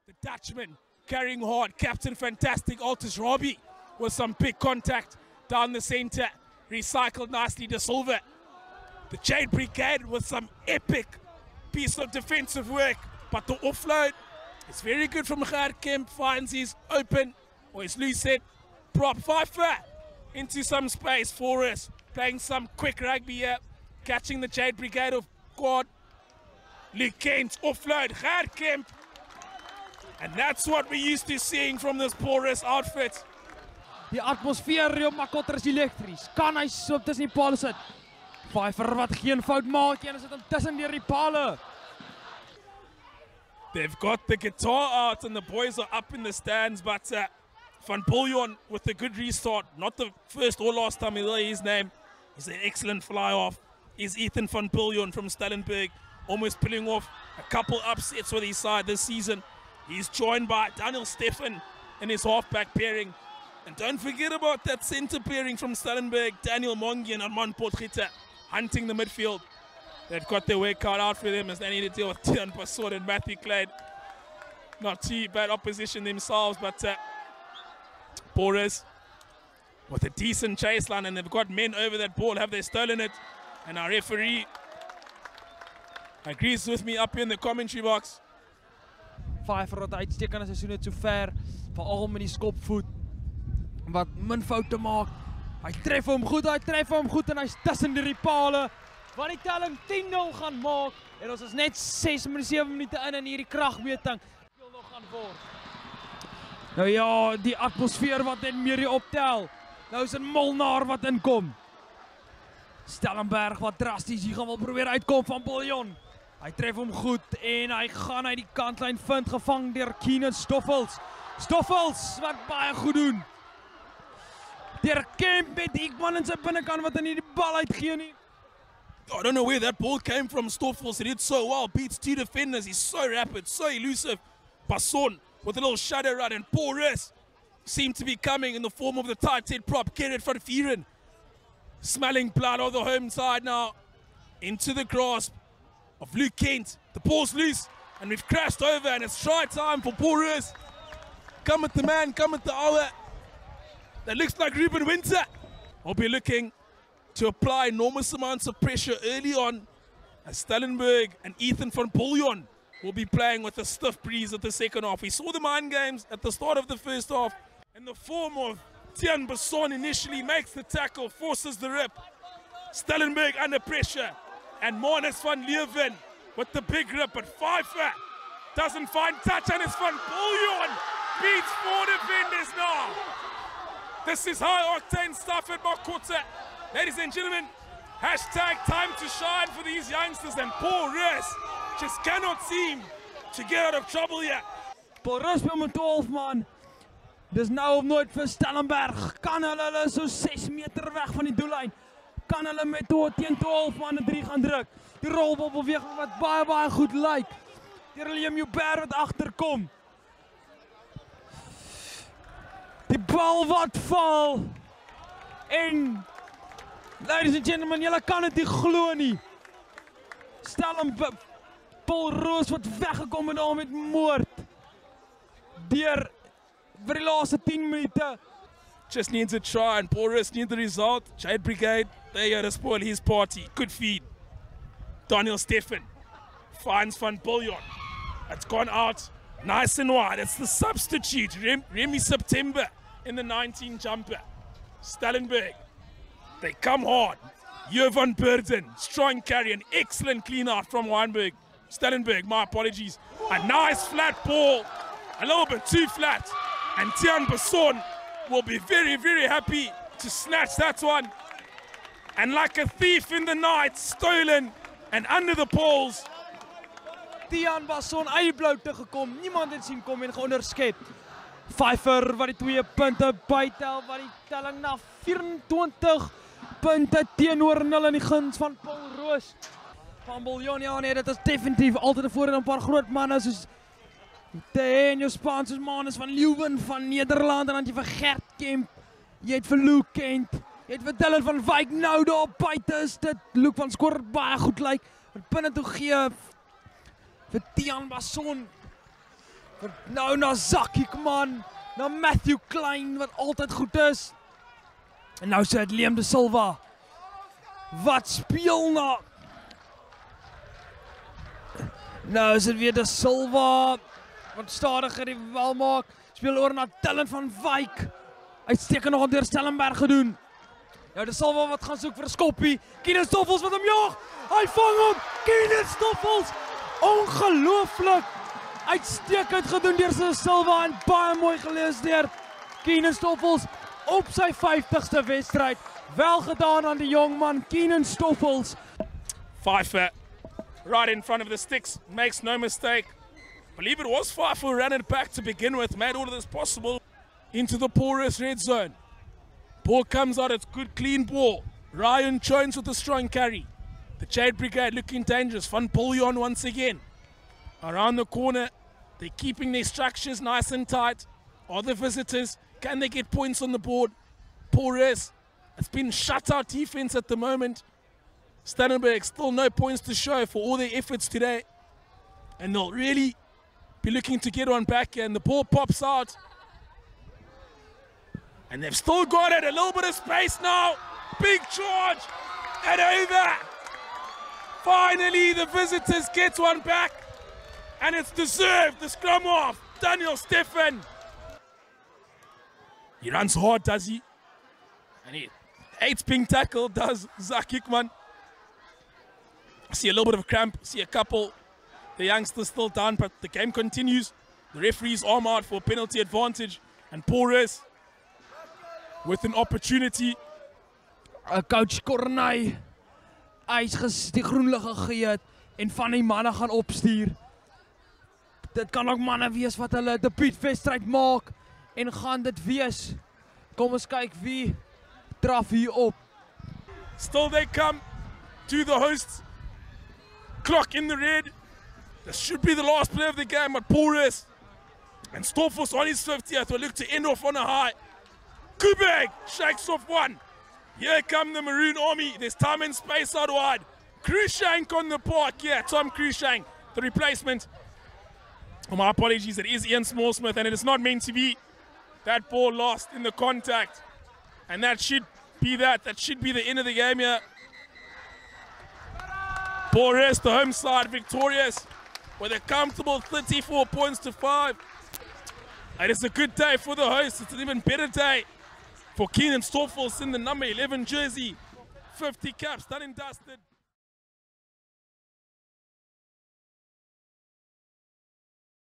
The Dutchman carrying hard. Captain Fantastic, Altus Robbie with some big contact down the center. Recycled nicely to Silver. The Jade Brigade with some epic piece of defensive work. But the offload is very good from Gert Kemp. Finds his open or his loose head. Prop Pfeiffer into some space for us. Playing some quick rugby here. Catching the Jade Brigade off guard. Luke Kent offload. Gert Kemp. And that's what we're used to seeing from this Porus outfit. Die atmosfeer op Makotter is elektries. Kan hy so tussen die pale sit? Pfeiffer wat geen fout maak en is dit om tussen deur die pale. They've got the guitar out and the boys are up in the stands, but Van Biljon with a good restart. Not the first or last time we hear his name. He's an excellent fly-off. Is Ethan Van Biljon from Stellenberg, almost pulling off a couple upsets with his side this season. He's joined by Daniel Steffen in his halfback pairing. And don't forget about that centre pairing from Stellenberg, Daniel Mongi and Armand Potgieter, hunting the midfield. They've got their work cut out for them as they need to deal with Tian Passon and Matthew Clade. Not too bad opposition themselves, but Porus with a decent chase line, and they've got men over that ball. Have they stolen it? And our referee agrees with me up in the commentary box. Pfeiffer wat uitstekende seisoen het so ver, veral met die skopvoet. Wat min foute maak. Hy tref hom goed en hy's tussen die pale. Wat die telling 10-0 gaan maak. En ons is net 7 minute in hierdie kragmeting. Veel nog gaan word. Nou ja, die atmosfeer wat net meer optel. Nou is 'n Molnaar wat inkom. Stellenberg wat drasties hier gaan wil probeer uitkom van Biljon. Hy tref hom goed en hy gaan uit die kantlyn vind, gevang deur Keenan Stoffels. Stoffels wat baie goed doen. Deur Kemp met Ekman in sy binnekant wat hy nie die bal uitgee nie. I don't know where that ball came from. Stoffels did so well, beats 2 defenders. He's so rapid, so elusive. Passon with a little shadow run, and Porus seemed to be coming in the form of the tight head prop, Gerrit van Vieren. Smelling blood on the home side now. Into the grasp of Luke Kent. The ball's loose, and we've crashed over, and it's try time for Porus. Come at the man, come at the hour. That looks like Ruben Winter. We'll be looking to apply enormous amounts of pressure early on, as Stellenberg and Ethan Van Biljon will be playing with a stiff breeze at the second half. We saw the mind games at the start of the first half, in the form of Tian Passon initially makes the tackle, forces the rip. Stellenberg under pressure, and Marnus van Leeuwen with the big rip, but Pfeiffer doesn't find touch, and it's Van Biljon beats 4 defenders now. This is high-octane stuff at Makotter. Ladies and gentlemen, hashtag time to shine for these youngsters, and Porus just cannot seem to get out of trouble here. Porus speel met 12 man. Dis nou of nooit vir Stellenberg. Kan hulle so 6 meter weg van die doellyn? Kan hulle met teen 12 man 'n 3 gaan druk? Die rolbalbeweging wat baie goed lyk. Deur Liam Joubert wat agterkom. Die bal wat val. En ladies and gentlemen, julle kan dit nie glo nie. Paul Roos wat weggekom het daar met moord. Deur vir die laaste 10 minute. Just needs a try, and Porus needs the result. Jade Brigade, they got to spoil his party. Good feed. Daniel Steffen finds Van Biljon. It's gone out nice and wide. It's the substitute, Remy September in the 19 jumper. Stellenberg, they come hard. Jovan Burden, strong carry, an excellent clean out from Weinberg. Stellenberg, my apologies. A nice flat ball, a little bit too flat. And Tian Passon will be very happy to snatch that one. And like a thief in the night, stolen and under the poles. Tian Passon eyeblou te gekom. Niemand het sien kom en geonderskep. Pfeiffer wat die 2 punte bytel, wat die telling na 24 punte teenoor 0 in die guns van Paul Roos. Van Biljon, ja nee, dit is definitief altyd voor en 'n paar groot manne soos Tenjo Spaan, soos Marnus van Leeuwen van Nederland, en dan jy vir Gert Kemp, jy het vir Luke Kent, jy het vir Dylan van Wyk, nou daar buite is dit, Luke van Skoor baie goed lyk, wat binne toe gee vir Tian Passon, Nou na Zakiek man, na Matthew Klein wat altyd goed is. En nou sê dit Liam De Silva. Wat speel na? Nou is dit weer De Silva wat stadiger die wel maak. Speel oor na Dylan van Wyk. Uitstekend nog deur Stellenberg gedoen. Nou De Silva wat gaan soek vir 'n skoppie. Keenan Stoffels wat hom jag. Hy vang hom. Keenan Stoffels. Ongelooflik. Uitstekend gedoen deur De Silva en baie mooi gelees deur Keenan Stoffels op sy 50ste wedstryd. Wel gedaan aan die jong man Keenan Stoffels. Pfeiffer, right in front of the sticks, makes no mistake. I believe it was Pfeiffer who ran it back to begin with, made all of this possible into the porous red zone. Ball comes out, it's good clean ball. Ryan Jones with a strong carry. The Jade Brigade looking dangerous. Van Poljon once again. Around the corner, they're keeping their structures nice and tight. Are the visitors? Can they get points on the board? Porous. It's been shut-out defense at the moment. Stellenberg still no points to show for all their efforts today. And they'll really be looking to get one back here. And the ball pops out. And they've still got it. A little bit of space now. Big charge. And over. Finally, the visitors get one back. And it's deserved. The scrum off. Daniel Stephan. He runs hard, does he? And he hates being tackled, does Zakiek man. See a little bit of cramp, see a couple. The youngster's still down, but the game continues. The referee's arm out for penalty advantage. And Porous with an opportunity. Coach Corney, hy is die groen lig gegee het en van die manne gaan opstuur. Dit kan ook manne wees wat hulle debuutwedstryd maak en gaan dit wees. Kom ons kyk wie draf hier op. Still they come to the hosts. Clock in the red. This should be the last play of the game, but Porous and Stoffels on his 50th will look to end off on a high. Kubek shakes off one. Here come the Maroon Army. There's time and space out wide. Cruikshank on the park. Yeah, Tom Cruikshank, the replacement. Oh, my apologies, it is Ian Smallsmith, and it is not meant to be. That ball lost in the contact. And that should be that. That should be the end of the game here. Porous, the home side, victorious with a comfortable 34 points to 5. And it's a good day for the hosts. It's an even better day for Keenan Stoffels in the number 11 jersey. 50 caps, done and dusted.